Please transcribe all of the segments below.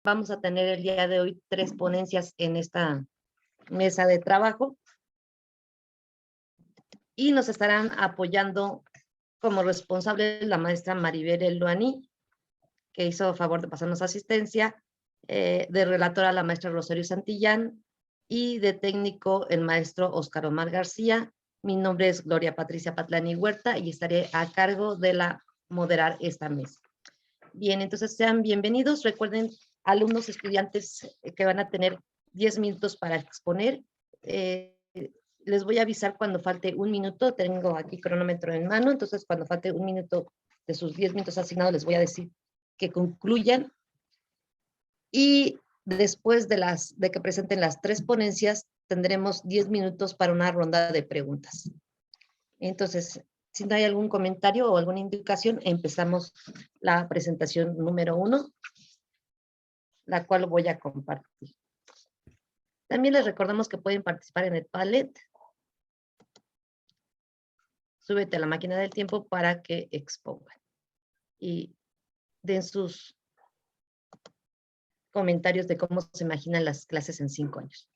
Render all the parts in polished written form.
Vamos a tener el día de hoy 3 ponencias en esta mesa de trabajo y nos estarán apoyando como responsable la maestra Maribel Eluani, que hizo favor de pasarnos asistencia, de relatora la maestra Rosario Santillán y de técnico el maestro Óscar Omar García. Mi nombre es Gloria Patricia Patlani Huerta y estaré a cargo de moderar esta mesa. Bien, entonces sean bienvenidos. Recuerden, alumnos, estudiantes que van a tener 10 minutos para exponer. Les voy a avisar cuando falte un minuto. Tengo aquí cronómetro en mano, entonces cuando falte un minuto de sus 10 minutos asignados, les voy a decir que concluyan. Y después de que presenten las 3 ponencias, tendremos 10 minutos para una ronda de preguntas. Entonces, si no hay algún comentario o alguna indicación, empezamos la presentación número 1, la cual voy a compartir. También les recordamos que pueden participar en el Padlet. Súbete a la máquina del tiempo para que expongan. Y den sus comentarios de cómo se imaginan las clases en 5 años.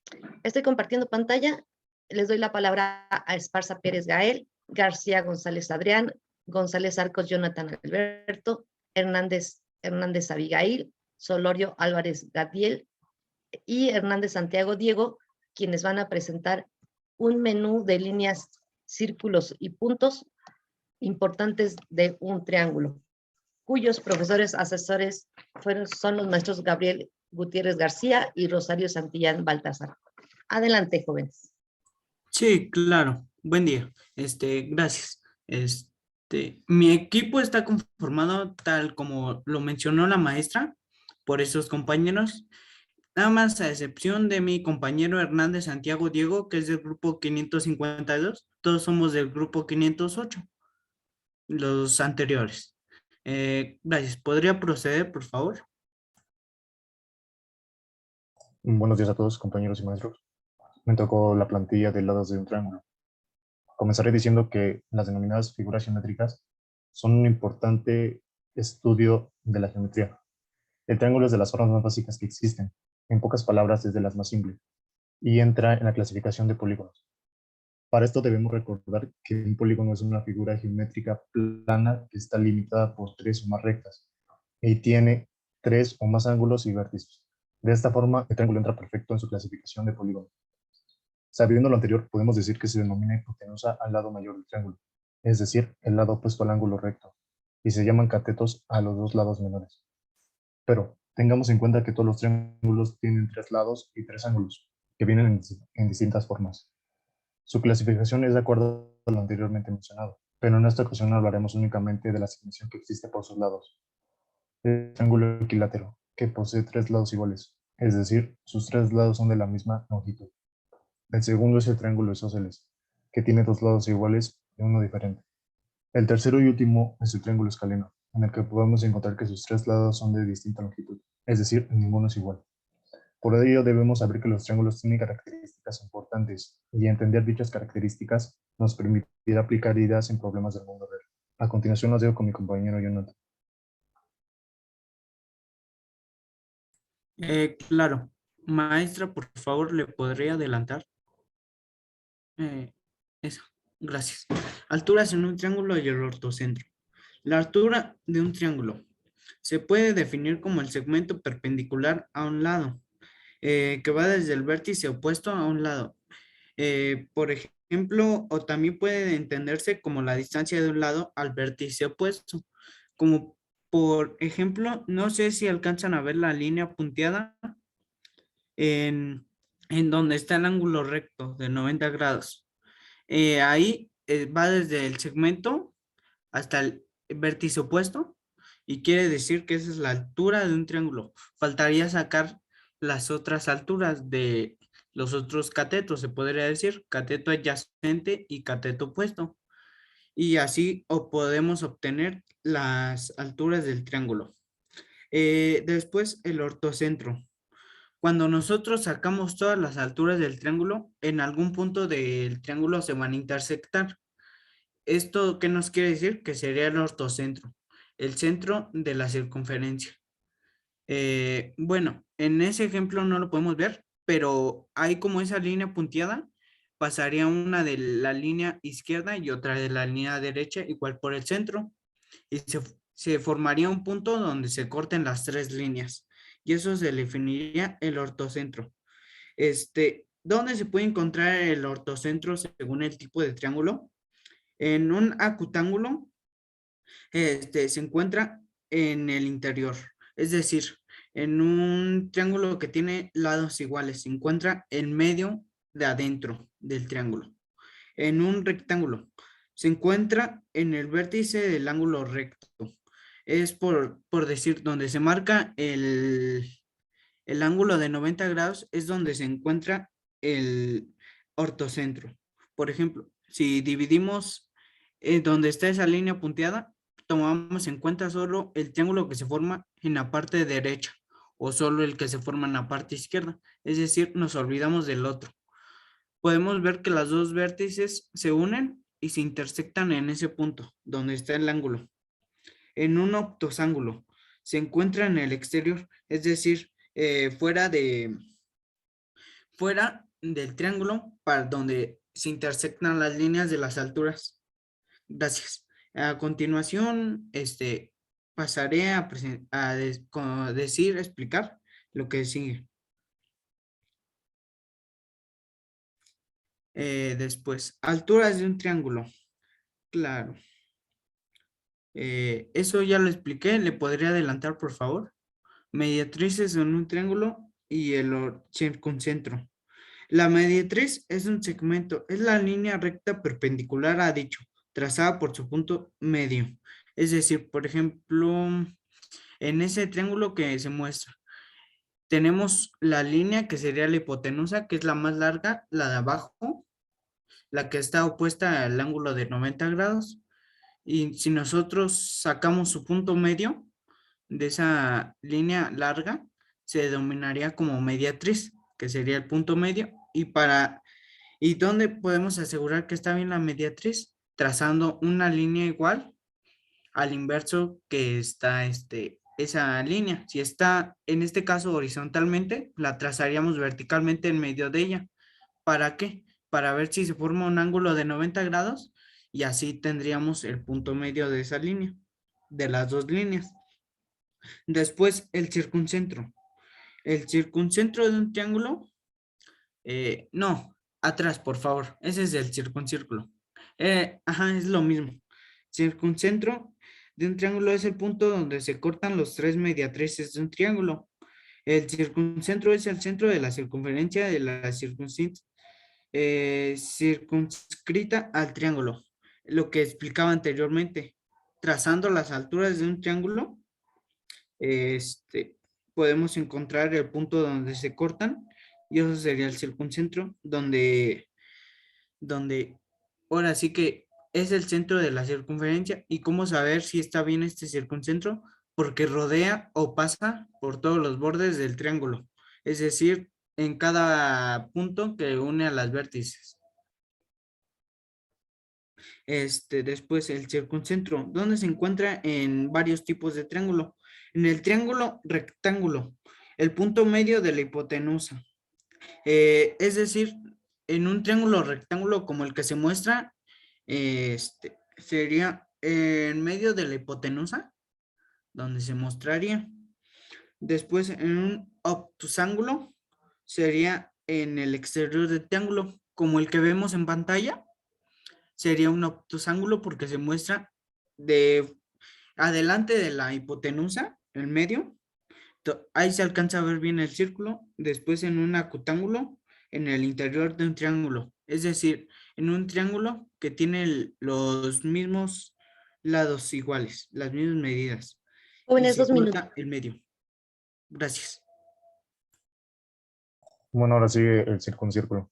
Estoy compartiendo pantalla. Les doy la palabra a Esparza Pérez Gael, García González Adrián, González Arcos Jonathan Alberto, Hernández Abigail, Solorio Álvarez Gadiel y Hernández Santiago Diego, quienes van a presentar un menú de líneas, círculos y puntos importantes de un triángulo, cuyos profesores asesores son los maestros Gabriel Gutiérrez García y Rosario Santillán Baltasar. Adelante, jóvenes. Sí, claro. Buen día. Gracias. Mi equipo está conformado tal como lo mencionó la maestra por esos compañeros, nada más a excepción de mi compañero Hernández Santiago Diego, que es del grupo 552. Todos somos del grupo 508, los anteriores. Gracias. ¿Podría proceder, por favor? Buenos días a todos, compañeros y maestros. Me tocó la plantilla de lados de un triángulo. Comenzaré diciendo que las denominadas figuras geométricas son un importante estudio de la geometría. El triángulo es de las formas más básicas que existen, en pocas palabras es de las más simples, y entra en la clasificación de polígonos. Para esto debemos recordar que un polígono es una figura geométrica plana que está limitada por 3 o más rectas y tiene 3 o más ángulos y vértices. De esta forma, el triángulo entra perfecto en su clasificación de polígono. Sabiendo lo anterior, podemos decir que se denomina hipotenusa al lado mayor del triángulo, es decir, el lado opuesto al ángulo recto, y se llaman catetos a los 2 lados menores. Pero tengamos en cuenta que todos los triángulos tienen 3 lados y 3 ángulos, que vienen en distintas formas. Su clasificación es de acuerdo a lo anteriormente mencionado, pero en esta ocasión hablaremos únicamente de la asignación que existe por sus lados. El triángulo equilátero, que posee 3 lados iguales, es decir, sus 3 lados son de la misma longitud. El segundo es el triángulo isósceles, que tiene 2 lados iguales y uno diferente. El tercero y último es el triángulo escaleno, en el que podemos encontrar que sus 3 lados son de distinta longitud, es decir, ninguno es igual. Por ello debemos saber que los triángulos tienen características importantes, y entender dichas características nos permitirá aplicar ideas en problemas del mundo real. A continuación los dejo con mi compañero Jonathan. Claro. Maestra, por favor, ¿le podría adelantar? Eso, gracias. Alturas en un triángulo y el ortocentro. La altura de un triángulo se puede definir como el segmento perpendicular a un lado, que va desde el vértice opuesto a un lado. Por ejemplo, o también puede entenderse como la distancia de un lado al vértice opuesto. Como por ejemplo, no sé si alcanzan a ver la línea punteada en, en donde está el ángulo recto de 90 grados. Ahí va desde el segmento hasta el vértice opuesto y quiere decir que esa es la altura de un triángulo. Faltaría sacar las otras alturas de los otros catetos, se podría decir, cateto adyacente y cateto opuesto. Y así podemos obtener las alturas del triángulo. Después el ortocentro. Cuando nosotros sacamos todas las alturas del triángulo, en algún punto del triángulo se van a intersectar. ¿Esto qué nos quiere decir? Que sería el ortocentro, el centro de la circunferencia. Bueno, en ese ejemplo no lo podemos ver, pero hay como esa línea punteada, pasaría una de la línea izquierda y otra de la línea derecha, igual por el centro, y se formaría un punto donde se corten las tres líneas, y eso se definiría el ortocentro. ¿Dónde se puede encontrar el ortocentro según el tipo de triángulo? En un acutángulo, se encuentra en el interior, es decir, en un triángulo que tiene lados iguales, se encuentra en medio de adentro del triángulo. En un rectángulo, se encuentra en el vértice del ángulo recto. Es por decir, donde se marca el ángulo de 90 grados, es donde se encuentra el ortocentro. Por ejemplo, si dividimos donde está esa línea punteada, tomamos en cuenta solo el triángulo que se forma en la parte derecha o solo el que se forma en la parte izquierda. Es decir, nos olvidamos del otro. Podemos ver que las dos vértices se unen y se intersectan en ese punto donde está el ángulo. En un octosángulo se encuentra en el exterior, es decir, fuera del triángulo para donde se intersectan las líneas de las alturas. Gracias. A continuación, pasaré a decir, explicar lo que sigue. Después, alturas de un triángulo. Claro. Eso ya lo expliqué. ¿Le podría adelantar, por favor? Mediatrices en un triángulo y el circuncentro. La mediatriz es un segmento, es la línea recta perpendicular a dicho, trazada por su punto medio. Es decir, por ejemplo, en ese triángulo que se muestra, tenemos la línea que sería la hipotenusa, que es la más larga, la de abajo, la que está opuesta al ángulo de 90 grados. Y si nosotros sacamos su punto medio de esa línea larga, se denominaría como mediatriz, que sería el punto medio. ¿Y dónde podemos asegurar que está bien la mediatriz? Trazando una línea igual al inverso que está esa línea. Si está en este caso horizontalmente, la trazaríamos verticalmente en medio de ella. ¿Para qué? Para ver si se forma un ángulo de 90 grados y así tendríamos el punto medio de esa línea, de las dos líneas. Después, el circuncentro. El circuncentro de un triángulo, no, atrás, por favor. Ese es el circuncírculo. Ajá, es lo mismo. Circuncentro de un triángulo es el punto donde se cortan los tres mediatrices de un triángulo. El circuncentro es el centro de la circunferencia de la circunscrita al triángulo. Lo que explicaba anteriormente. Trazando las alturas de un triángulo, podemos encontrar el punto donde se cortan y eso sería el circuncentro, donde ahora sí que es el centro de la circunferencia. ¿Y cómo saber si está bien este circuncentro? Porque rodea o pasa por todos los bordes del triángulo, es decir, en cada punto que une a las vértices. Después el circuncentro, donde se encuentra en varios tipos de triángulo. En el triángulo rectángulo, el punto medio de la hipotenusa. Es decir, en un triángulo rectángulo como el que se muestra, sería en medio de la hipotenusa, donde se mostraría. Después, en un obtusángulo, sería en el exterior del triángulo, como el que vemos en pantalla. Sería un obtusángulo porque se muestra de adelante de la hipotenusa, en medio. Ahí se alcanza a ver bien el círculo. Después en un acutángulo, en el interior de un triángulo. Es decir, en un triángulo que tiene los mismos lados iguales, las mismas medidas. Y Jóvenes, se 2 minutos. corta el medio. Gracias. Bueno, ahora sigue el circuncírculo.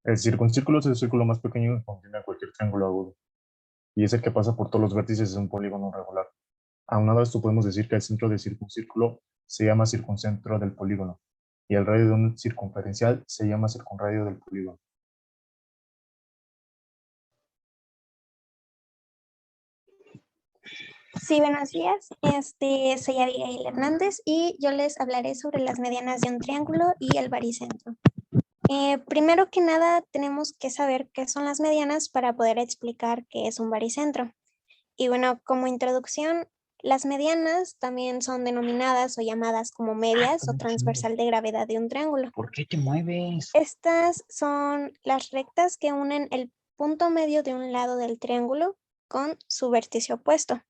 El circuncírculo es el círculo más pequeño que contiene cualquier triángulo agudo y es el que pasa por todos los vértices de un polígono regular. Aunado a esto, podemos decir que el centro del circuncírculo se llama circuncentro del polígono y el radio de un circunferencial se llama circunradio del polígono. Sí, buenos días. Soy Abigail Hernández y yo les hablaré sobre las medianas de un triángulo y el baricentro. Primero que nada, tenemos que saber qué son las medianas para poder explicar qué es un baricentro. Y bueno, como introducción, las medianas también son denominadas o llamadas como medias o transversal de gravedad de un triángulo. ¿Por qué te mueves? Estas son las rectas que unen el punto medio de un lado del triángulo con su vértice opuesto.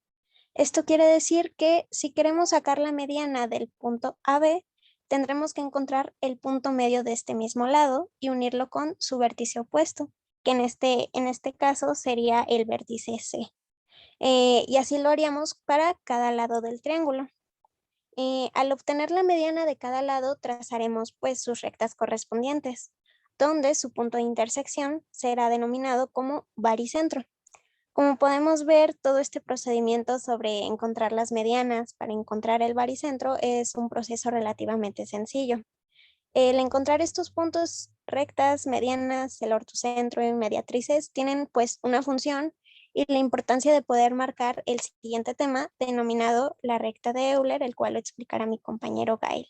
Esto quiere decir que si queremos sacar la mediana del punto AB, tendremos que encontrar el punto medio de este mismo lado y unirlo con su vértice opuesto, que en este caso sería el vértice C. Y así lo haríamos para cada lado del triángulo. Al obtener la mediana de cada lado, trazaremos pues sus rectas correspondientes, donde su punto de intersección será denominado como baricentro. Como podemos ver, todo este procedimiento sobre encontrar las medianas para encontrar el baricentro es un proceso relativamente sencillo. El encontrar estos puntos rectas, medianas, el ortocentro y mediatrices tienen pues una función y la importancia de poder marcar el siguiente tema denominado la recta de Euler, el cual lo explicará mi compañero Gael.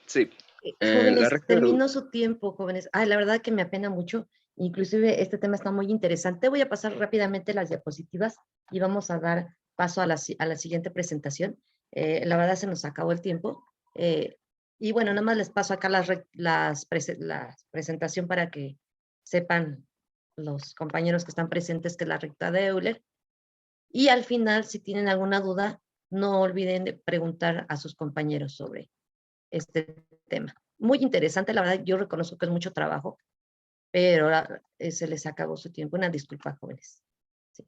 Sí, Jóvenes, la recta de terminó su tiempo, jóvenes. Ay, la verdad que me apena mucho. Inclusive este tema está muy interesante. Voy a pasar rápidamente las diapositivas y vamos a dar paso a la siguiente presentación. La verdad se nos acabó el tiempo. Y bueno, nada más les paso acá la presentación para que sepan los compañeros que están presentes que es la recta de Euler. Y al final, si tienen alguna duda, no olviden de preguntar a sus compañeros sobre este tema. Muy interesante, la verdad, yo reconozco que es mucho trabajo, pero se les acabó su tiempo. Una disculpa, jóvenes. Sí.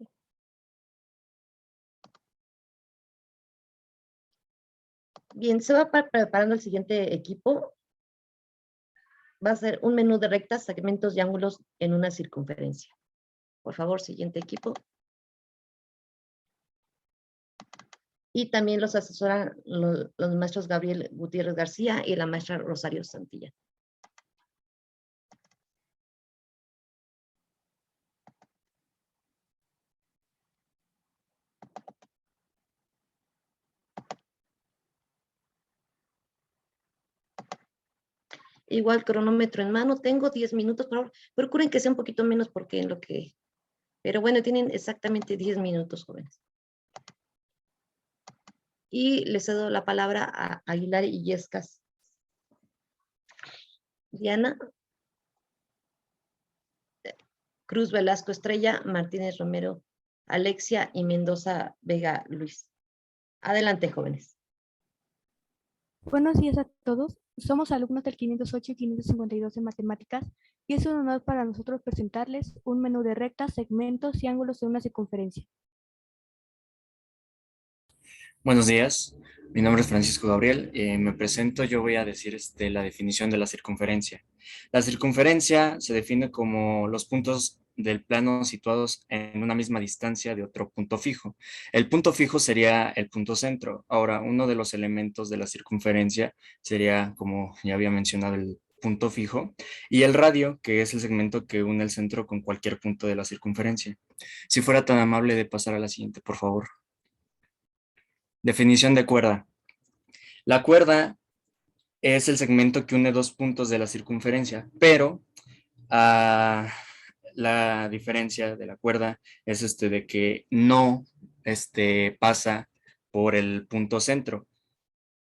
Bien, se va preparando el siguiente equipo. Va a ser un menú de rectas, segmentos y ángulos en una circunferencia. Por favor, siguiente equipo. Y también los asesoran los maestros Gabriel Gutiérrez García y la maestra Rosario Santilla. Igual cronómetro en mano, tengo 10 minutos, por favor, procuren que sea un poquito menos porque en lo que... Pero bueno, tienen exactamente 10 minutos, jóvenes. Y le cedo la palabra a Aguilar Illescas. Diana. Cruz Velasco Estrella, Martínez Romero, Alexia y Mendoza Vega Luis. Adelante, jóvenes. Buenos días a todos. Somos alumnos del 508 y 552 de Matemáticas y es un honor para nosotros presentarles un menú de rectas, segmentos y ángulos de una circunferencia. Buenos días, mi nombre es Francisco Gabriel. Me presento, yo voy a decir la definición de la circunferencia. La circunferencia se define como los puntos del plano situados en una misma distancia de otro punto fijo. El punto fijo sería el punto centro. Ahora, uno de los elementos de la circunferencia sería, como ya había mencionado, el punto fijo, y el radio, que es el segmento que une el centro con cualquier punto de la circunferencia. Si fuera tan amable de pasar a la siguiente, por favor. Definición de cuerda. La cuerda es el segmento que une dos puntos de la circunferencia, pero la diferencia de la cuerda es de que no pasa por el punto centro.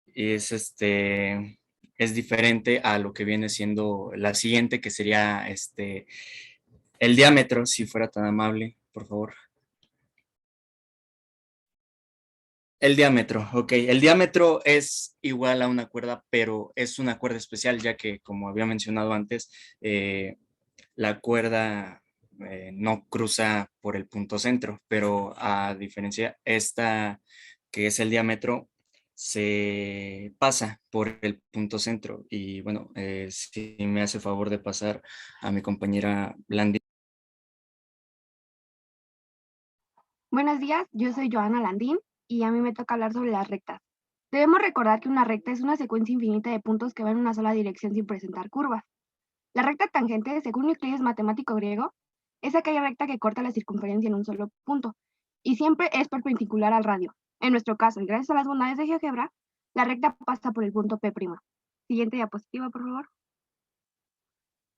Es diferente a lo que viene siendo la siguiente, que sería el diámetro, si fuera tan amable, por favor. El diámetro, ok. El diámetro es igual a una cuerda, pero es una cuerda especial, ya que, como había mencionado antes, la cuerda no cruza por el punto centro, pero a diferencia esta, que es el diámetro, se pasa por el punto centro. Y bueno, si me hace favor de pasar a mi compañera Blandy. Buenos días, yo soy Joana Landín y a mí me toca hablar sobre las rectas. Debemos recordar que una recta es una secuencia infinita de puntos que van en una sola dirección sin presentar curvas. La recta tangente, según Euclides matemático griego, es aquella recta que corta la circunferencia en un solo punto. y siempre es perpendicular al radio. En nuestro caso, y gracias a las bondades de GeoGebra, la recta pasa por el punto P'. Siguiente diapositiva, por favor.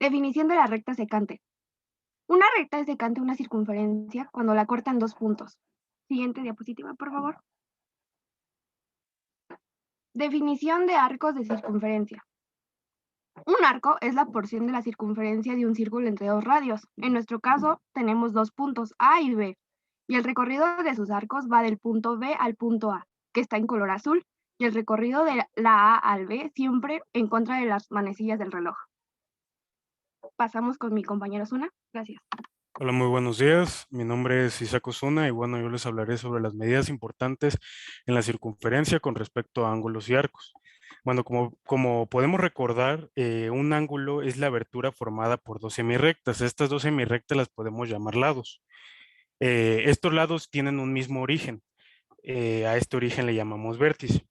Definición de la recta secante. Una recta es secante una circunferencia cuando la cortan dos puntos. Siguiente diapositiva, por favor. Definición de arcos de circunferencia. Un arco es la porción de la circunferencia de un círculo entre dos radios. En nuestro caso, tenemos dos puntos A y B, y el recorrido de sus arcos va del punto B al punto A, que está en color azul, y el recorrido de la A al B siempre en contra de las manecillas del reloj. Pasamos con mi compañero Osuna. Gracias. Hola, muy buenos días. Mi nombre es Isaac Osuna y bueno, yo les hablaré sobre las medidas importantes en la circunferencia con respecto a ángulos y arcos. Bueno, como podemos recordar, un ángulo es la abertura formada por dos semirrectas. Estas dos semirrectas las podemos llamar lados. Estos lados tienen un mismo origen. A este origen le llamamos vértice.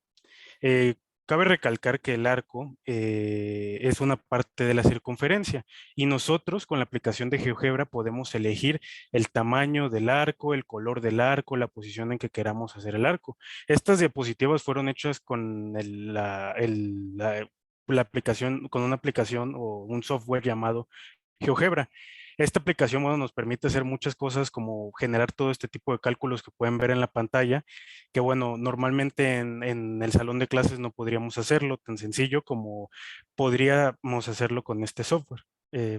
Cabe recalcar que el arco es una parte de la circunferencia y nosotros con la aplicación de GeoGebra podemos elegir el tamaño del arco, el color del arco, la posición en que queramos hacer el arco. Estas diapositivas fueron hechas con la aplicación, con una aplicación o un software llamado GeoGebra. Esta aplicación, bueno, nos permite hacer muchas cosas como generar todo este tipo de cálculos que pueden ver en la pantalla, que bueno, normalmente en el salón de clases no podríamos hacerlo tan sencillo como podríamos hacerlo con este software.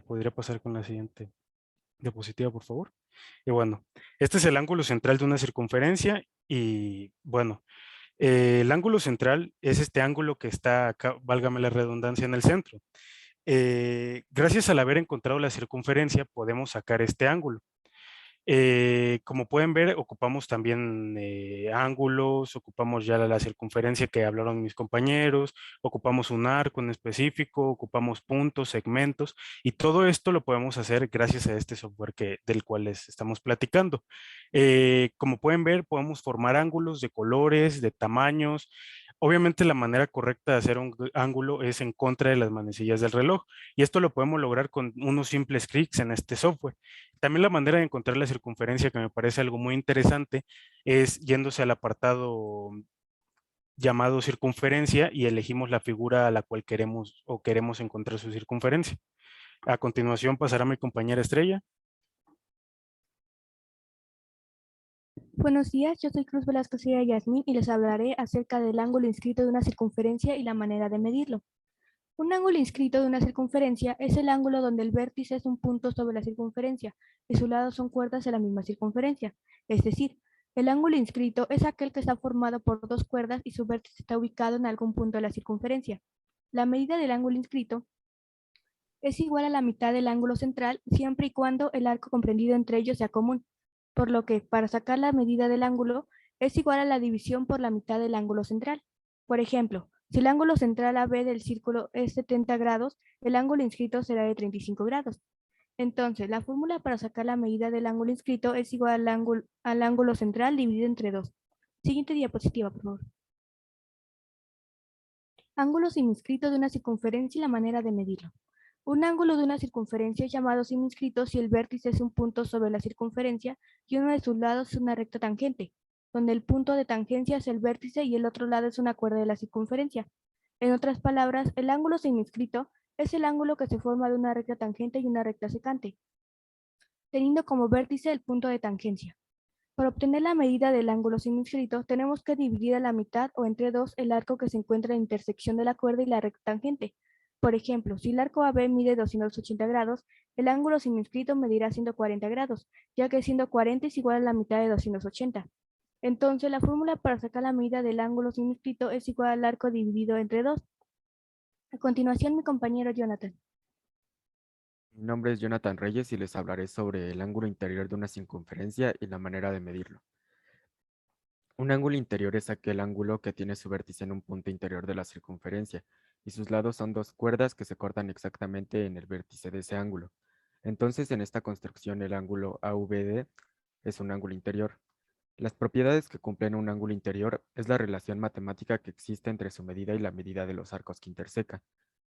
¿Podría pasar con la siguiente diapositiva, por favor? Y bueno, este es el ángulo central de una circunferencia y bueno, el ángulo central es este ángulo que está acá, válgame la redundancia, en el centro. Gracias al haber encontrado la circunferencia, podemos sacar este ángulo. Como pueden ver, ocupamos también ángulos, ocupamos ya la circunferencia que hablaron mis compañeros, ocupamos un arco en específico, ocupamos puntos, segmentos, y todo esto lo podemos hacer gracias a este software del cual les estamos platicando. Como pueden ver, podemos formar ángulos de colores, de tamaños. Obviamente la manera correcta de hacer un ángulo es en contra de las manecillas del reloj, y esto lo podemos lograr con unos simples clics en este software. También la manera de encontrar la circunferencia, que me parece algo muy interesante, es yéndose al apartado llamado circunferencia y elegimos la figura a la cual queremos encontrar su circunferencia. A continuación pasará mi compañera Estrella. Buenos días, yo soy Cruz Velasco Sierra Yasmín y les hablaré acerca del ángulo inscrito de una circunferencia y la manera de medirlo. Un ángulo inscrito de una circunferencia es el ángulo donde el vértice es un punto sobre la circunferencia y sus lados son cuerdas de la misma circunferencia. Es decir, el ángulo inscrito es aquel que está formado por dos cuerdas y su vértice está ubicado en algún punto de la circunferencia. La medida del ángulo inscrito es igual a la mitad del ángulo central siempre y cuando el arco comprendido entre ellos sea común, por lo que para sacar la medida del ángulo es igual a la división por la mitad del ángulo central. Por ejemplo, si el ángulo central AB del círculo es 70 grados, el ángulo inscrito será de 35 grados. Entonces, la fórmula para sacar la medida del ángulo inscrito es igual al ángulo central dividido entre 2. Siguiente diapositiva, por favor. Ángulo seminscrito de una circunferencia y la manera de medirlo. Un ángulo de una circunferencia es llamado seminscrito si el vértice es un punto sobre la circunferencia y uno de sus lados es una recta tangente, donde el punto de tangencia es el vértice y el otro lado es una cuerda de la circunferencia. En otras palabras, el ángulo seminscrito es el ángulo que se forma de una recta tangente y una recta secante, teniendo como vértice el punto de tangencia. Para obtener la medida del ángulo seminscrito, tenemos que dividir a la mitad o entre dos el arco que se encuentra en la intersección de la cuerda y la recta tangente. Por ejemplo, si el arco AB mide 280 grados, el ángulo seminscrito medirá 140 grados, ya que 140 es igual a la mitad de 280. Entonces, la fórmula para sacar la medida del ángulo seminscrito es igual al arco dividido entre 2. A continuación, mi compañero Jonathan. Mi nombre es Jonathan Reyes y les hablaré sobre el ángulo interior de una circunferencia y la manera de medirlo. Un ángulo interior es aquel ángulo que tiene su vértice en un punto interior de la circunferencia y sus lados son dos cuerdas que se cortan exactamente en el vértice de ese ángulo. Entonces, en esta construcción, el ángulo AVD es un ángulo interior. Las propiedades que cumplen un ángulo interior es la relación matemática que existe entre su medida y la medida de los arcos que intersecan.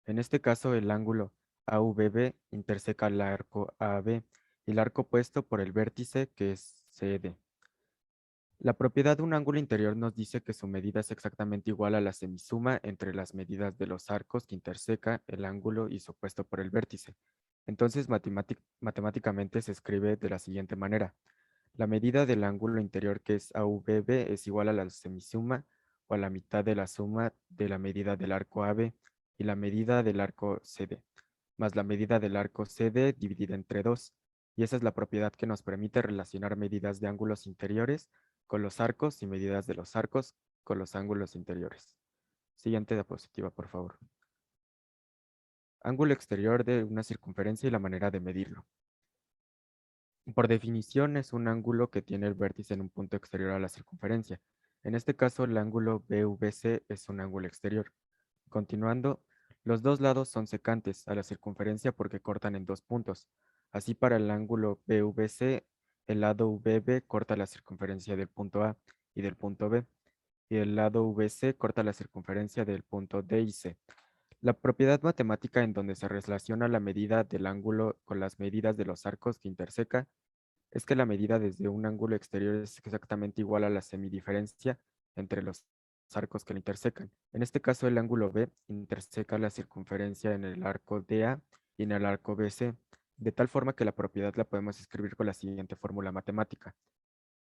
En este caso, el ángulo AVB interseca el arco AB y el arco opuesto por el vértice que es CD. La propiedad de un ángulo interior nos dice que su medida es exactamente igual a la semisuma entre las medidas de los arcos que interseca el ángulo y su opuesto por el vértice. Entonces, matemáticamente se escribe de la siguiente manera. La medida del ángulo interior, que es AVB, es igual a la semisuma o a la mitad de la suma de la medida del arco AB y la medida del arco CD, más la medida del arco CD dividida entre 2. Y esa es la propiedad que nos permite relacionar medidas de ángulos interiores con los arcos y medidas de los arcos con los ángulos interiores. Siguiente diapositiva, por favor. Ángulo exterior de una circunferencia y la manera de medirlo. Por definición, es un ángulo que tiene el vértice en un punto exterior a la circunferencia. En este caso, el ángulo BVC es un ángulo exterior. Continuando, los dos lados son secantes a la circunferencia porque cortan en dos puntos. Así, para el ángulo BVC, el lado VB corta la circunferencia del punto A y del punto B, y el lado VC corta la circunferencia del punto D y C. La propiedad matemática en donde se relaciona la medida del ángulo con las medidas de los arcos que interseca es que la medida desde un ángulo exterior es exactamente igual a la semidiferencia entre los arcos que lo intersecan. En este caso, el ángulo B interseca la circunferencia en el arco DA y en el arco BC, de tal forma que la propiedad la podemos escribir con la siguiente fórmula matemática.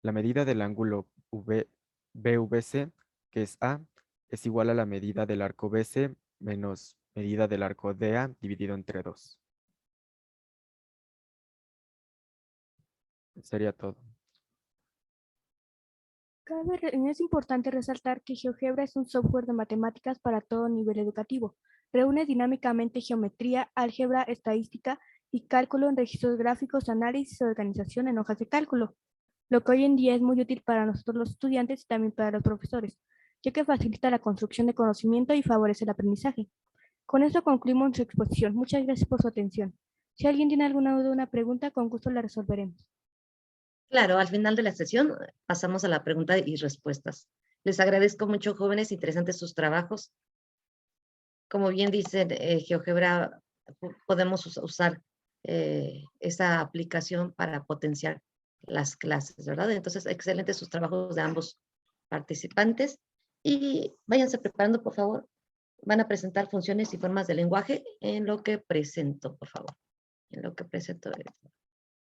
La medida del ángulo BVC, que es A, es igual a la medida del arco BC menos medida del arco DA dividido entre 2. Sería todo. Es importante resaltar que GeoGebra es un software de matemáticas para todo nivel educativo. Reúne dinámicamente geometría, álgebra, estadística y cálculo en registros gráficos, análisis y organización en hojas de cálculo, lo que hoy en día es muy útil para nosotros los estudiantes y también para los profesores, ya que facilita la construcción de conocimiento y favorece el aprendizaje. Con esto concluimos nuestra exposición. Muchas gracias por su atención. Si alguien tiene alguna duda o una pregunta, con gusto la resolveremos. Claro, al final de la sesión pasamos a la pregunta y respuestas. Les agradezco mucho, jóvenes, interesantes sus trabajos. Como bien dicen, GeoGebra, podemos usar esa aplicación para potenciar las clases, ¿verdad? Entonces, excelentes sus trabajos de ambos participantes. Y váyanse preparando, por favor. Van a presentar funciones y formas de lenguaje en lo que presento, por favor. En lo que presento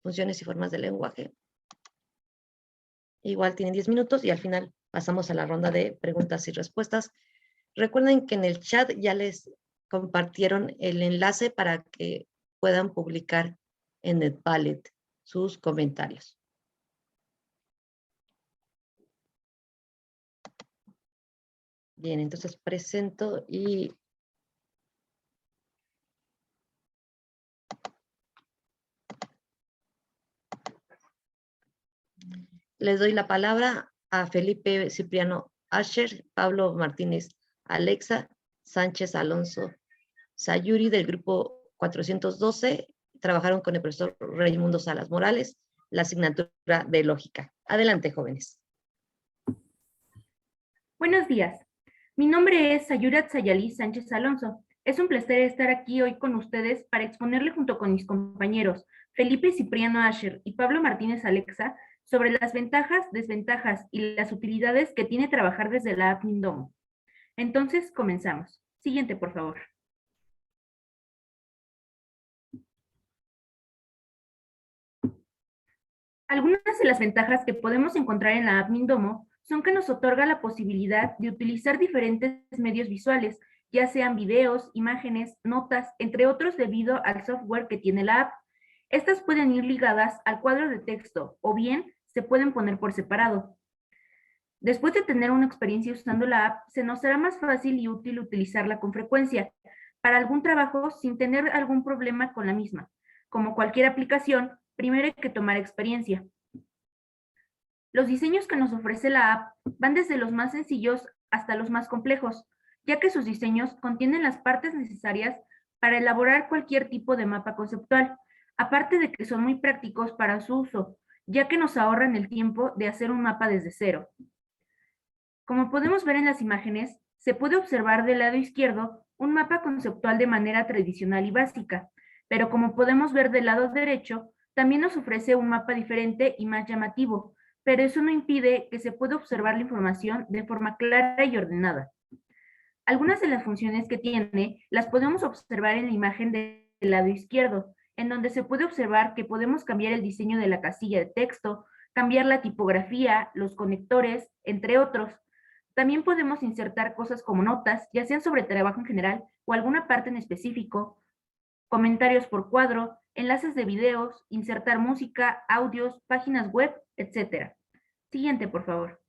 funciones y formas de lenguaje. Igual tienen 10 minutos y al final pasamos a la ronda de preguntas y respuestas. Recuerden que en el chat ya les compartieron el enlace para que puedan publicar en el Padlet sus comentarios. Bien, entonces presento y les doy la palabra a Felipe Cipriano Asher, Pablo Martínez Alexa, Sánchez Alonso Sayuri del grupo 412. Trabajaron con el profesor Raimundo Salas Morales, la asignatura de lógica. Adelante, jóvenes. Buenos días. Mi nombre es Sayuri Sayali Sánchez Alonso. Es un placer estar aquí hoy con ustedes para exponerle junto con mis compañeros Felipe Cipriano Asher y Pablo Martínez Alexa sobre las ventajas, desventajas y las utilidades que tiene trabajar desde la app Mindomo. Entonces, comenzamos. Siguiente, por favor. Algunas de las ventajas que podemos encontrar en la app Mindomo son que nos otorga la posibilidad de utilizar diferentes medios visuales, ya sean videos, imágenes, notas, entre otros debido al software que tiene la app. Estas pueden ir ligadas al cuadro de texto o bien se pueden poner por separado. Después de tener una experiencia usando la app, se nos será más fácil y útil utilizarla con frecuencia para algún trabajo sin tener algún problema con la misma. Como cualquier aplicación, primero hay que tomar experiencia. Los diseños que nos ofrece la app van desde los más sencillos hasta los más complejos, ya que sus diseños contienen las partes necesarias para elaborar cualquier tipo de mapa conceptual, aparte de que son muy prácticos para su uso, ya que nos ahorran el tiempo de hacer un mapa desde cero. Como podemos ver en las imágenes, se puede observar del lado izquierdo un mapa conceptual de manera tradicional y básica, pero como podemos ver del lado derecho, también nos ofrece un mapa diferente y más llamativo, pero eso no impide que se pueda observar la información de forma clara y ordenada. Algunas de las funciones que tiene las podemos observar en la imagen del lado izquierdo, en donde se puede observar que podemos cambiar el diseño de la casilla de texto, cambiar la tipografía, los conectores, entre otros. También podemos insertar cosas como notas, ya sean sobre trabajo en general o alguna parte en específico, comentarios por cuadro, enlaces de videos, insertar música, audios, páginas web, etc. Siguiente, por favor.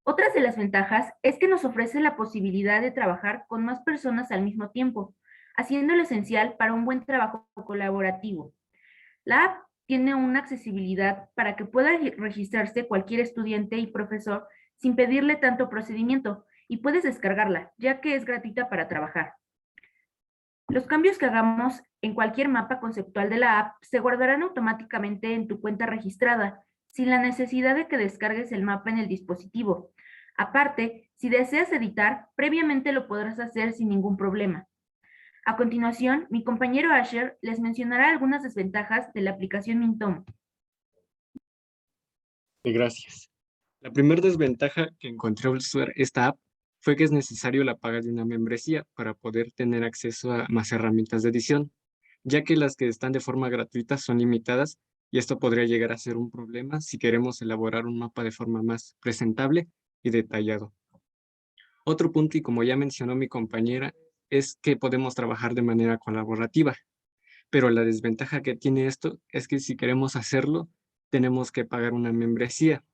Otras de las ventajas es que nos ofrece la posibilidad de trabajar con más personas al mismo tiempo, haciéndolo esencial para un buen trabajo colaborativo. La app tiene una accesibilidad para que pueda registrarse cualquier estudiante y profesor sin pedirle tanto procedimiento, y puedes descargarla, ya que es gratuita para trabajar. Los cambios que hagamos en cualquier mapa conceptual de la app se guardarán automáticamente en tu cuenta registrada, sin la necesidad de que descargues el mapa en el dispositivo. Aparte, si deseas editar, previamente lo podrás hacer sin ningún problema. A continuación, mi compañero Asher les mencionará algunas desventajas de la aplicación Mintomo. Gracias. La primera desventaja que encontré al usar esta app fue que es necesario la paga de una membresía para poder tener acceso a más herramientas de edición, ya que las que están de forma gratuita son limitadas y esto podría llegar a ser un problema si queremos elaborar un mapa de forma más presentable y detallado. Otro punto, y como ya mencionó mi compañera, es que podemos trabajar de manera colaborativa, pero la desventaja que tiene esto es que si queremos hacerlo, tenemos que pagar una membresía,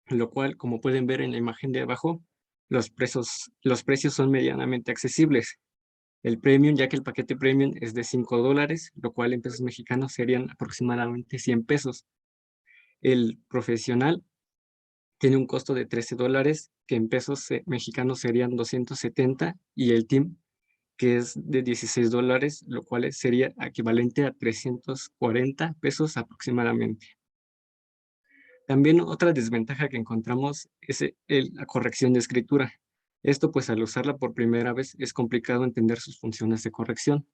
lo cual, como pueden ver en la imagen de abajo, los precios son medianamente accesibles. El premium, ya que el paquete premium es de $5, lo cual en pesos mexicanos serían aproximadamente 100 pesos. El profesional tiene un costo de $13, que en pesos mexicanos serían 270, y el team, que es de $16, lo cual sería equivalente a 340 pesos aproximadamente. También otra desventaja que encontramos es la corrección de escritura. Esto pues al usarla por primera vez es complicado entender sus funciones de corrección.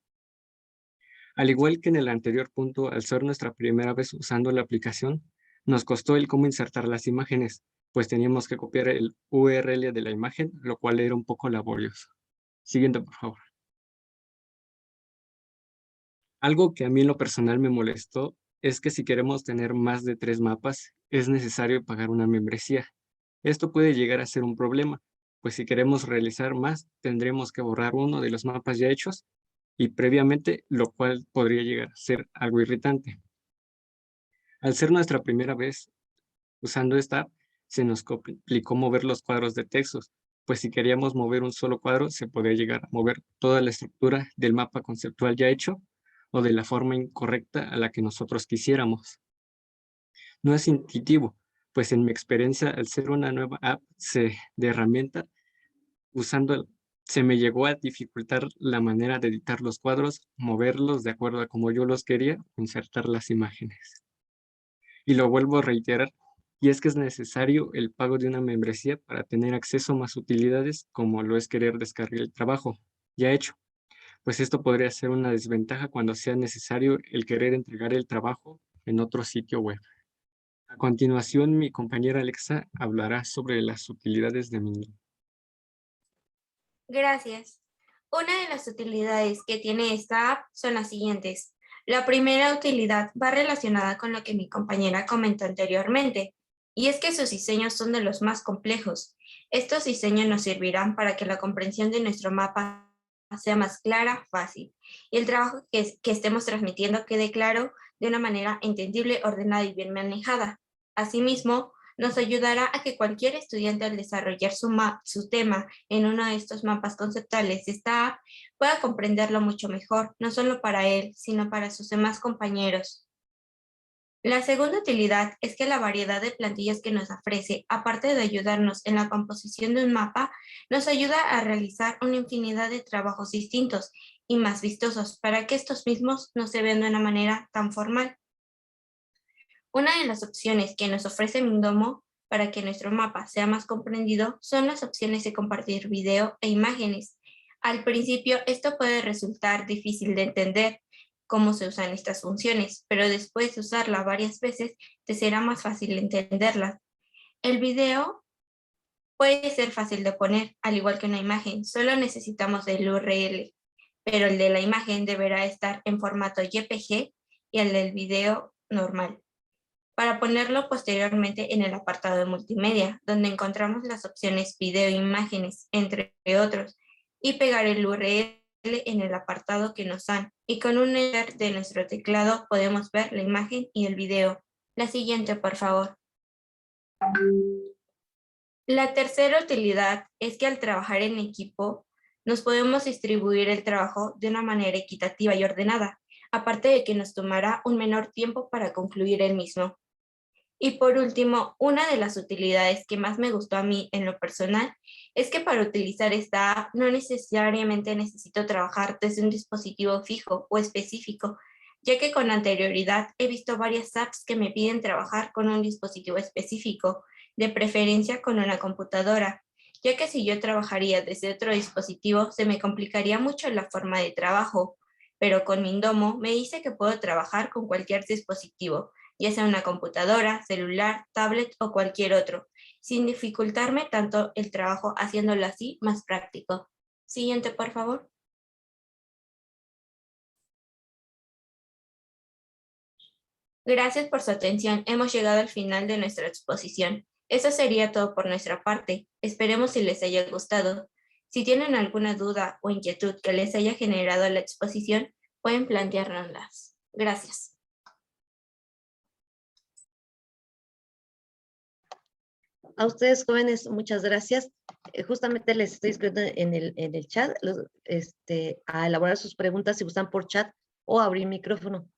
Al igual que en el anterior punto, al ser nuestra primera vez usando la aplicación, nos costó el cómo insertar las imágenes, pues teníamos que copiar el URL de la imagen, lo cual era un poco laborioso. Siguiente, por favor. Algo que a mí en lo personal me molestó es que si queremos tener más de 3 mapas, es necesario pagar una membresía. Esto puede llegar a ser un problema, pues si queremos realizar más, tendremos que borrar uno de los mapas ya hechos y previamente, lo cual podría llegar a ser algo irritante. Al ser nuestra primera vez usando esta app, se nos complicó mover los cuadros de textos, pues si queríamos mover un solo cuadro, se podría llegar a mover toda la estructura del mapa conceptual ya hecho o de la forma incorrecta a la que nosotros quisiéramos. No es intuitivo, pues en mi experiencia, al ser una nueva app de herramienta, se me llegó a dificultar la manera de editar los cuadros, moverlos de acuerdo a como yo los quería, insertar las imágenes. Y lo vuelvo a reiterar, y es que es necesario el pago de una membresía para tener acceso a más utilidades, como lo es querer descargar el trabajo ya hecho, pues esto podría ser una desventaja cuando sea necesario el querer entregar el trabajo en otro sitio web. A continuación, mi compañera Alexa hablará sobre las utilidades de Mintomo. Gracias. Una de las utilidades que tiene esta app son las siguientes. La primera utilidad va relacionada con lo que mi compañera comentó anteriormente, y es que sus diseños son de los más complejos. Estos diseños nos servirán para que la comprensión de nuestro mapa sea más clara, fácil, y el trabajo que estemos transmitiendo quede claro de una manera entendible, ordenada y bien manejada. Asimismo, nos ayudará a que cualquier estudiante al desarrollar su tema en uno de estos mapas conceptuales de esta app pueda comprenderlo mucho mejor, no solo para él, sino para sus demás compañeros. La segunda utilidad es que la variedad de plantillas que nos ofrece, aparte de ayudarnos en la composición de un mapa, nos ayuda a realizar una infinidad de trabajos distintos y más vistosos para que estos mismos no se vean de una manera tan formal. Una de las opciones que nos ofrece Mintomo para que nuestro mapa sea más comprendido son las opciones de compartir video e imágenes. Al principio esto puede resultar difícil de entender, cómo se usan estas funciones, pero después de usarla varias veces te será más fácil entenderlas. El video puede ser fácil de poner, al igual que una imagen, solo necesitamos el URL, pero el de la imagen deberá estar en formato JPG y el del video normal. Para ponerlo posteriormente en el apartado de multimedia, donde encontramos las opciones video e imágenes, entre otros, y pegar el URL en el apartado que nos dan, y con un enter de nuestro teclado podemos ver la imagen y el video. La siguiente, por favor. La tercera utilidad es que al trabajar en equipo nos podemos distribuir el trabajo de una manera equitativa y ordenada, aparte de que nos tomará un menor tiempo para concluir el mismo. Y por último, una de las utilidades que más me gustó a mí en lo personal es que para utilizar esta app no necesariamente necesito trabajar desde un dispositivo fijo o específico, ya que con anterioridad he visto varias apps que me piden trabajar con un dispositivo específico, de preferencia con una computadora, ya que si yo trabajaría desde otro dispositivo se me complicaría mucho la forma de trabajo, pero con Mindomo me dice que puedo trabajar con cualquier dispositivo, ya sea una computadora, celular, tablet o cualquier otro, sin dificultarme tanto el trabajo, haciéndolo así más práctico. Siguiente, por favor. Gracias por su atención. Hemos llegado al final de nuestra exposición. Eso sería todo por nuestra parte. Esperemos si les haya gustado. Si tienen alguna duda o inquietud que les haya generado la exposición, pueden planteárnoslas. Gracias. A ustedes, jóvenes, muchas gracias. Justamente les estoy escribiendo en el chat a elaborar sus preguntas si gustan por chat o abrir micrófono.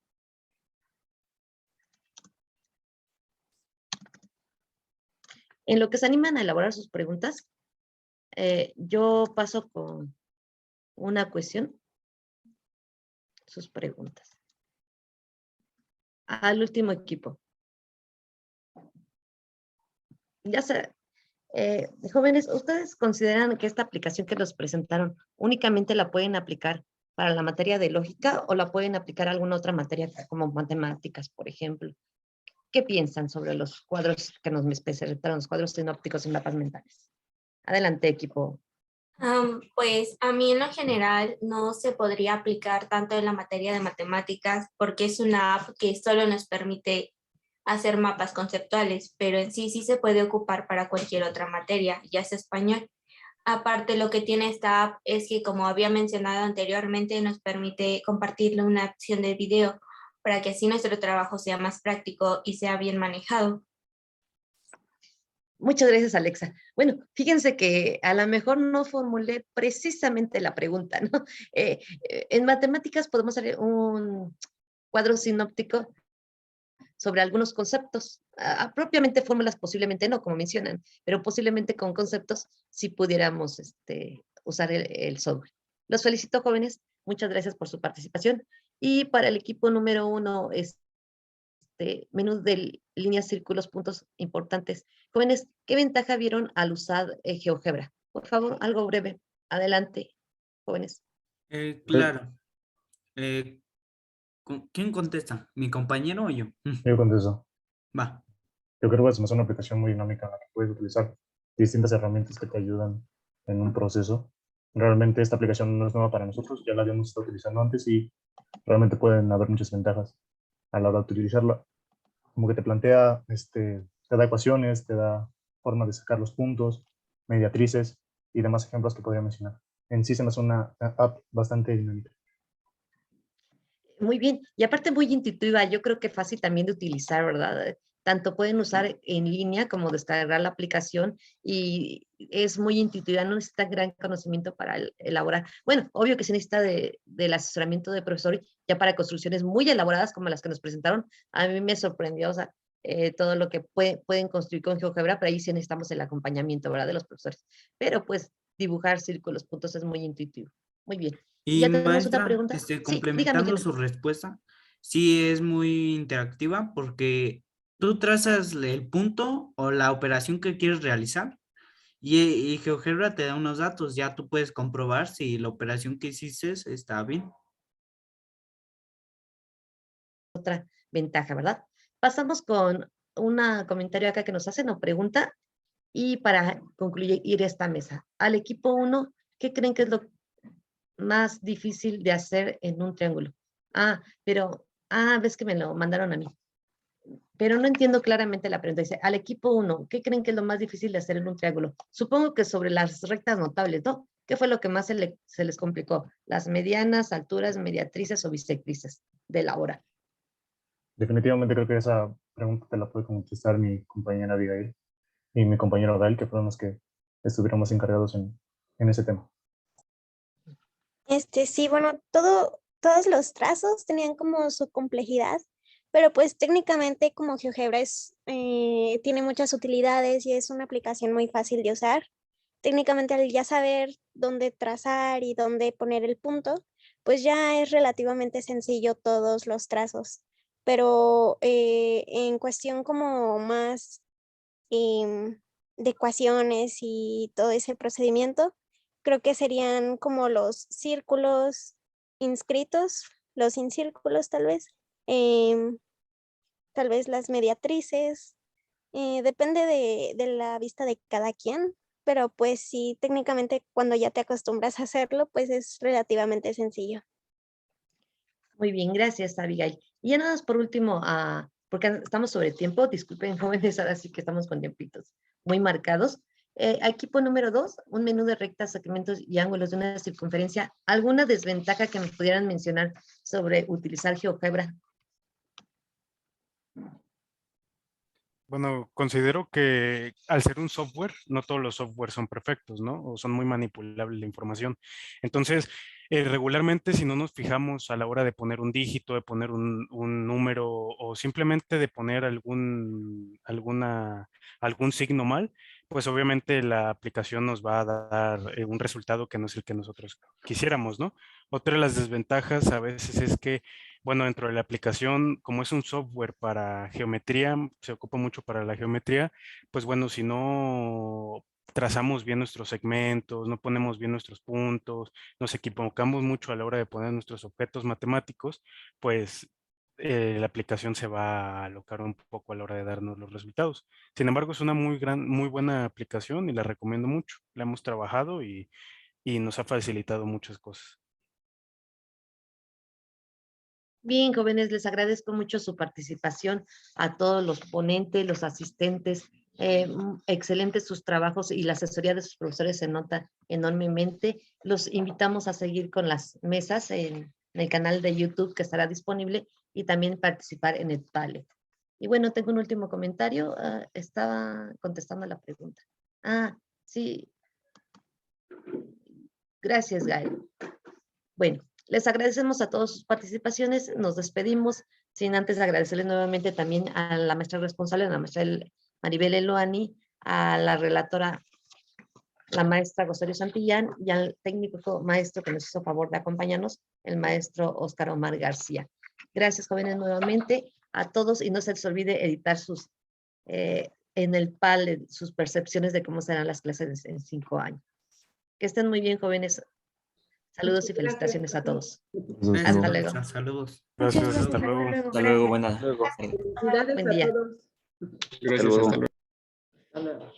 En lo que se animan a elaborar sus preguntas, yo paso con una cuestión, sus preguntas, al último equipo. Ya sé, jóvenes, ¿ustedes consideran que esta aplicación que nos presentaron únicamente la pueden aplicar para la materia de lógica o la pueden aplicar a alguna otra materia como matemáticas, por ejemplo? ¿Qué piensan sobre los cuadros que nos presentaron, los cuadros sinópticos en mapas mentales? Adelante, equipo. Pues a mí en lo general no se podría aplicar tanto en la materia de matemáticas porque es una app que solo nos permite hacer mapas conceptuales, pero en sí se puede ocupar para cualquier otra materia, ya sea español. Aparte, lo que tiene esta app es que, como había mencionado anteriormente, nos permite compartirle una opción de video para que así nuestro trabajo sea más práctico y sea bien manejado. Muchas gracias, Alexa. Bueno, fíjense que a lo mejor no formulé precisamente la pregunta, ¿no? En matemáticas podemos hacer un cuadro sinóptico sobre algunos conceptos. Propiamente fórmulas posiblemente no, como mencionan, pero posiblemente con conceptos sí pudiéramos usar el software. Los felicito, jóvenes. Muchas gracias por su participación. Y para el equipo número 1, menú de líneas, círculos, puntos importantes. Jóvenes, ¿qué ventaja vieron al usar GeoGebra? Por favor, algo breve. Adelante, jóvenes. Claro. ¿Quién contesta? ¿Mi compañero o yo? Yo contesto. Va. Yo creo que es una aplicación muy dinámica en la que puedes utilizar distintas herramientas que te ayudan en un proceso. Realmente esta aplicación no es nueva para nosotros, ya la habíamos estado utilizando antes y realmente pueden haber muchas ventajas a la hora de utilizarla. Como que te plantea, te da ecuaciones, te da formas de sacar los puntos, mediatrices y demás ejemplos que podría mencionar. En sí se me hace una app bastante dinámica. Muy bien, y aparte muy intuitiva, yo creo que fácil también de utilizar, ¿verdad? Tanto pueden usar en línea como descargar la aplicación y es muy intuitiva, no necesita gran conocimiento para elaborar. Bueno, obvio que se necesita del asesoramiento de profesor ya para construcciones muy elaboradas como las que nos presentaron. A mí me sorprendió, o sea, todo lo que pueden construir con GeoGebra, pero ahí sí necesitamos el acompañamiento, ¿verdad? De los profesores. Pero pues dibujar círculos, puntos es muy intuitivo. Muy bien. Y ¿Ya tenemos otra maestra, pregunta? Sí, complementando dígame. su respuesta, sí es muy interactiva porque tú trazas el punto o la operación que quieres realizar y GeoGebra te da unos datos, ya tú puedes comprobar si la operación que hiciste está bien. otra ventaja, ¿verdad? Pasamos con un comentario acá que nos hacen o pregunta. Y para concluir esta mesa, al equipo 1, ¿qué creen que es lo más difícil de hacer en un triángulo? Ves que me lo mandaron a mí. Pero no entiendo claramente la pregunta. Dice, al equipo 1, ¿qué creen que es lo más difícil de hacer en un triángulo? Supongo que sobre las rectas notables, ¿no? ¿Qué fue lo que más se les complicó? ¿Las medianas, alturas, mediatrices o bisectrices de la hora? Definitivamente creo que esa pregunta te la puede contestar mi compañera Abigail y mi compañero Gael, que fueron los que estuviéramos encargados en ese tema. Sí, bueno, todos los trazos tenían como su complejidad, pero pues técnicamente como GeoGebra tiene muchas utilidades y es una aplicación muy fácil de usar. Técnicamente al ya saber dónde trazar y dónde poner el punto, pues ya es relativamente sencillo todos los trazos. Pero en cuestión como más de ecuaciones y todo ese procedimiento, creo que serían como los círculos inscritos, los incírculos tal vez las mediatrices, depende de la vista de cada quien, pero pues sí, técnicamente cuando ya te acostumbras a hacerlo, pues es relativamente sencillo. Muy bien, gracias, Abigail. Y ya nada más por último, porque estamos sobre tiempo, disculpen jóvenes, ahora sí que estamos con tiempitos muy marcados. Equipo número 2, un menú de rectas, segmentos y ángulos de una circunferencia. ¿Alguna desventaja que me pudieran mencionar sobre utilizar GeoGebra? Bueno, considero que al ser un software, no todos los softwares son perfectos, ¿no? O son muy manipulables la información. Entonces, regularmente si no nos fijamos a la hora de poner un dígito, de poner un número o simplemente de poner algún signo mal, pues obviamente la aplicación nos va a dar un resultado que no es el que nosotros quisiéramos, ¿no? Otra de las desventajas a veces es que, bueno, dentro de la aplicación, como es un software para geometría, se ocupa mucho para la geometría, pues bueno, si no trazamos bien nuestros segmentos, no ponemos bien nuestros puntos, nos equivocamos mucho a la hora de poner nuestros objetos matemáticos, pues la aplicación se va a alocar un poco a la hora de darnos los resultados. Sin embargo, es una muy buena aplicación y la recomiendo mucho. La hemos trabajado y nos ha facilitado muchas cosas. Bien, jóvenes, les agradezco mucho su participación a todos los ponentes, los asistentes. Excelentes sus trabajos y la asesoría de sus profesores se nota enormemente. Los invitamos a seguir con las mesas en el canal de YouTube que estará disponible y también participar en el Padlet. Y bueno, tengo un último comentario. Estaba contestando la pregunta. Sí. Gracias, Gael. Bueno. Les agradecemos a todas sus participaciones, nos despedimos, sin antes agradecerles nuevamente también a la maestra responsable, a la maestra Maribel Eloani, a la relatora, la maestra Rosario Santillán, y al técnico maestro que nos hizo favor de acompañarnos, el maestro Óscar Omar García. Gracias, jóvenes, nuevamente a todos, y no se les olvide editar en el Padlet sus percepciones de cómo serán las clases en 5 años. Que estén muy bien, jóvenes. Saludos y felicitaciones a todos. Hasta luego. Saludos. Gracias, hasta luego. Hasta luego, buenas. Buen día. Gracias, hasta luego. Hasta luego.